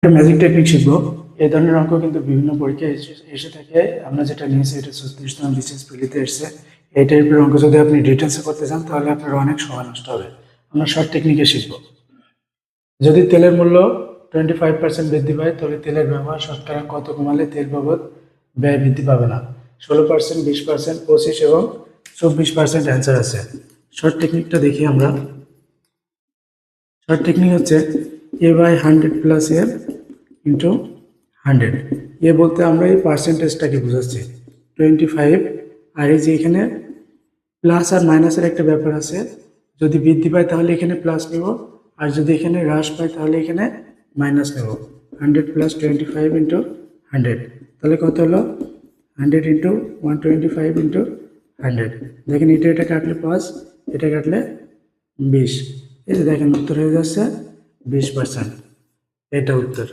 একটা magic technique শিখবো। এই ধরনের অঙ্ক কিন্তু বিভিন্ন পরীক্ষায় এসে থাকে। আমরা যেটা নিয়েছি এটা 36তম বিসিএস প্রিলিতে এসছে। এই টাইপের অঙ্ক যদি আপনি ডিটেলসে করতে চান তাহলে আপনার অনেক সময় নষ্ট হবে। আমরা শর্ট টেকনিকে শিখবো। যদি তেলের মূল্য 25% বৃদ্ধি পায় তবে তেলের ব্যবহার শতকরা কত কমালে তেল বাবদ ব্যয় বৃদ্ধি পাবে না? 16%, 20%, 25 এবং 24% অ্যান্সার আছে। শর্ট টেকনিকটা দেখি আমরা। শর্ট টেকনিক হচ্ছে এ বাই 100 প্লাস এ ইন্টু 100। এ বলতে আমরা এই পার্সেন্টেজটাকে বোঝাচ্ছি 25, আর এই যে এখানে প্লাস আর মাইনাসের একটা ব্যাপার আছে। যদি বৃদ্ধি পায় তাহলে এখানে প্লাস নেব, আর যদি এখানে হ্রাস পায় তাহলে এখানে মাইনাস নেব। 100 প্লাস 25 ইন্টু 100, তাহলে কত হলো? 100 ইন্টু 125 ইন্টু 100। দেখেন এটা কাটলে 5, এটা কাটলে 20। এই যে দেখেন উত্তর হয়ে যাচ্ছে 20%। এটা উত্তর।